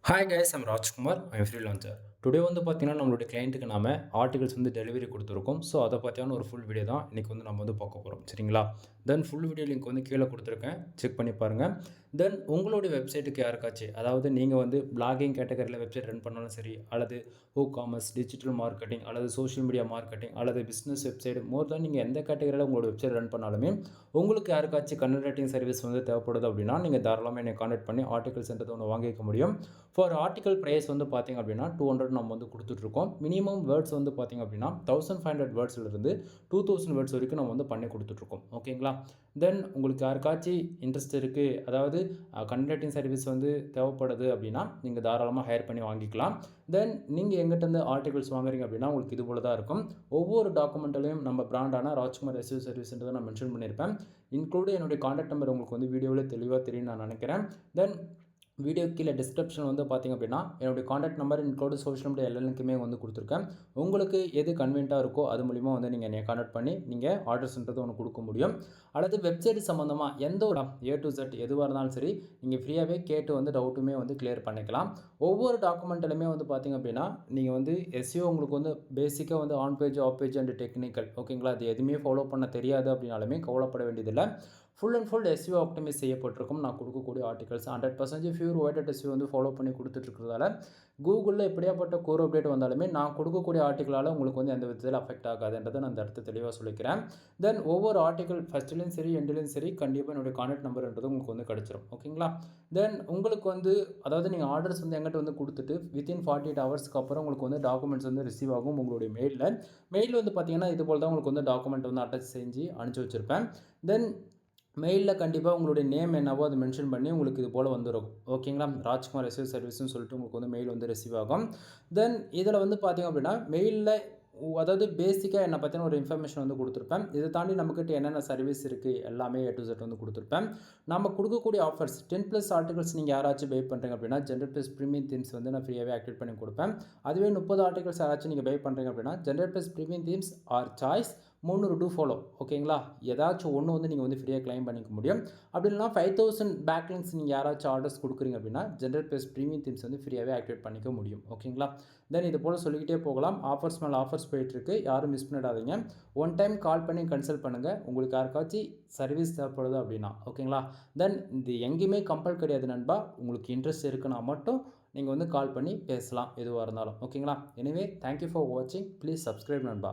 Hi guys I'm Rajkumar I'm freelancer. Today வந்து பார்த்தீங்கன்னா நம்மளுடைய கிளைண்ட்டுக்கு நாம ஆர்டிகல்ஸ் வந்து டெலிவரி கொடுத்துருக்கோம். ஸோ அதை பற்றியான ஒரு ஃபுல் வீடியோ தான் இன்றைக்கி வந்து நம்ம வந்து பார்க்க போகிறோம். சரிங்களா? தென் ஃபுல் வீடியோ லிங்க் வந்து கீழே கொடுத்துருக்கேன், செக் பண்ணி பாருங்கள். தென் உங்களுடைய வெப்சைட்டுக்கு யாருக்காச்சும், அதாவது நீங்கள் வந்து பிளாகிங் கேட்டகரியில் வெப்சைட் ரன் பண்ணாலும் சரி, அல்லது காமர்ஸ், டிஜிட்டல் மார்க்கெட்டிங், அல்லது சோஷியல் மீடியா மார்க்கெட்டிங், அல்லது பிஸ்னஸ் வெப்சைட், மோர் தான் நீங்கள் எந்த கேட்டகரியில் உங்களோட வெப்சைட் ரன் பண்ணாலுமே உங்களுக்கு யாருக்காச்சும் கண்டென்ட் ரைட்டிங் சர்வீஸ் வந்து தேவைப்படுது அப்படின்னா நீங்கள் தாராளமாக என்னை கான்டாக்ட் பண்ணி ஆர்டிகல்ஸ்ன்றது ஒன்று வாங்கிக்க முடியும். ஃபார் ஆர்டிகல் ப்ரைஸ் வந்து பார்த்திங்க அப்படின்னா 200 நம்ம வந்து கொடுத்துட்ருக்கோம். மினிமம் வேர்ட்ஸ் வந்து பார்த்திங்க அப்படின்னா 1500 வேர்ட்ஸ்லேருந்து 2000 வேர்ட்ஸ் வரைக்கும் நம்ம வந்து பண்ணி கொடுத்துட்ருக்கோம். ஓகேங்களா? தென் உங்களுக்கு யாருக்காச்சும் இன்ட்ரெஸ்ட் இருக்குது, அதாவது கண்டென்ட் ரைட்டிங் சர்வீஸ் வந்து தேவைப்படுது அப்படின்னா நீங்கள் தாராளமாக ஹையர் பண்ணி வாங்கிக்கலாம். தென் நீங்கள் எங்கிட்டேருந்து ஆர்டிகல்ஸ் வாங்குறீங்க அப்படின்னா உங்களுக்கு இது போல தான் இருக்கும். ஒவ்வொரு டாக்குமெண்ட்லையும் நம்ம பிராண்டான ராஜ்குமார் எஸ்யூ சர்வீஸ்ன்றதை நான் மென்ஷன் பண்ணியிருப்பேன். இன்க்ளூடு என்னுடைய கான்டாக்ட் நம்பர் உங்களுக்கு வந்து வீடியோவில் தெளிவாக தெரியும் நான் நினைக்கிறேன். தென் வீடியோ கீழே டிஸ்கிரிப்ஷன் வந்து பார்த்திங்க அப்படின்னா என்னுடைய contact number include social media எல்லாருக்குமே வந்து கொடுத்துருக்கேன். உங்களுக்கு எது கன்வீனியண்ட்டாக இருக்கோ அது மூலிமா வந்து நீங்கள் என்னை கான்டாக்ட் பண்ணி நீங்கள் ஆர்டர்ஸ்ன்றது ஒன்று கொடுக்க முடியும். அல்லது வெப்சைட் சம்மந்தமாக எந்த ஒரு A to Z எதுவாக இருந்தாலும் சரி நீங்கள் ஃப்ரீயாகவே கேட்டு வந்து டவுட்டுமே வந்து கிளியர் பண்ணிக்கலாம். ஒவ்வொரு டாக்குமெண்ட்டிலுமே வந்து பார்த்திங்க அப்படின்னா நீங்கள் வந்து எஸ்இஓ உங்களுக்கு வந்து பேசிக்காக வந்து on page, off page and technical, ஓகேங்களா? அது எதுவுமே ஃபாலோ பண்ண தெரியாது அப்படின்னாலுமே கவலைப்பட வேண்டியதில்லை. Full and full SEO optimise செய்யப்பட்டிருக்கும். நான் கொடுக்கக்கூடிய ஆர்டிகல்ஸ் 100% ஃபியூர் ஒயிட் எஸ்இஓ வந்து ஃபாலோ பண்ணி கொடுத்துட்ருக்கிறதால கூகுளில் எப்படியாப்பட்ட கோர் அப்டேட் வந்தாலுமே நான் கொடுக்கக்கூடிய ஆர்டிகளால் உங்களுக்கு வந்து எந்த விதத்தில் அஃபெக்ட் ஆகாதுன்றதை நான் அந்த இடத்த தெளிவாக சொல்லிக்கிறேன். தென் ஒவ்வொரு ஆர்டிகல் ஃபஸ்ட்லேயும் சரி எண்ட்லேயும் சரி கண்டிப்பாக என்னுடைய கான்டாக்ட் நம்பர்ன்றது உங்களுக்கு வந்து கிடச்சிரும். ஓகேங்களா? தென் உங்களுக்கு வந்து அதாவது நீங்கள் ஆர்டர்ஸ் வந்து எங்கிட்ட வந்து கொடுத்துட்டு வித்தின் 48 ஹவர்ஸ்க்கு அப்புறம் உங்களுக்கு வந்து டாக்குமெண்ட்ஸ் வந்து ரிசீவ் ஆகும் உங்களுடைய மெயில் வந்து பார்த்தீங்கன்னா இது போல் தான் உங்களுக்கு வந்து டாக்குமெண்ட் வந்து அட்டாச் செஞ்சு அனுப்பிச்சி வச்சுருப்பேன். தென் மெயிலில் கண்டிப்பாக உங்களுடைய நேம் என்னவோ அதை மென்ஷன் பண்ணி உங்களுக்கு இது போல் வந்துடும். ஓகேங்களா? ராஜ்குமார் எஸ்இஓ சர்வீஸ்னு சொல்லிட்டு உங்களுக்கு வந்து மெயில் வந்து ரிசீவ் ஆகும். தென் இதில் வந்து பார்த்திங்க அப்படின்னா மெயிலில் அதாவது பேசிக்காக என்னை பற்றின ஒரு இன்ஃபர்மேஷன் வந்து கொடுத்துருப்பேன். இதை தாண்டி நம்மக்கிட்ட என்னென்ன சர்வீஸ் இருக்குது எல்லாமே A to Z வந்து கொடுத்துருப்பேன். நம்ம கொடுக்கக்கூடிய ஆஃபர்ஸ் 10+ ஆர்டிகல்ஸ் நீங்கள் யாராச்சும் பை பண்ணுறீங்க அப்படின்னா ஜென்ரேட் ப்ரீமியம் தீம்ஸ் வந்து நான் ஃப்ரீயாகவே ஆக்டிவேட் பண்ணி கொடுப்பேன். அதுவே 30 ஆர்டிகல்ஸ் யாராச்சும் நீங்கள் பை பண்ணுறீங்க அப்படின்னா generate premium themes or choice 300 do follow. ஓகேங்களா? ஏதாச்சும் ஒன்று வந்து நீங்கள் வந்து ஃப்ரீயாக கிளைம் பண்ணிக்க முடியும். அப்படி இல்லைனா 5000 பேக்லிங்ஸ் நீங்கள் யாராச்சும் ஆர்டர்ஸ் கொடுக்குறீங்க அப்படின்னா ஜென்ரேட் ப்ரீமியம் தீம்ஸ் வந்து ஃப்ரீயாகவே ஆக்டிவேட் பண்ணிக்க முடியும். ஓகேங்களா? தென் இது போல் சொல்லிக்கிட்டே போகலாம். ஆஃபர்ஸ் மேலே ஆஃபர்ஸ் போயிட்டுருக்கு, யாரும் மிஸ் பண்ணிடாதீங்க. ஒன் டைம் கால் பண்ணி கன்சல்ட் பண்ணுங்கள் உங்களுக்கு யாருக்காச்சும் சர்வீஸ் தேவைப்படுது அப்படின்னா. ஓகேங்களா? தென் இது எங்கேயுமே கம்பல் கிடையாது நண்பா. உங்களுக்கு இன்ட்ரெஸ்ட் இருக்குன்னா மட்டும் நீங்கள் வந்து கால் பண்ணி பேசலாம் எதுவாக இருந்தாலும். ஓகேங்களா? எனிவே தேங்க்யூ ஃபார் வாட்சிங். ப்ளீஸ் சப்ஸ்கிரைப் நண்பா.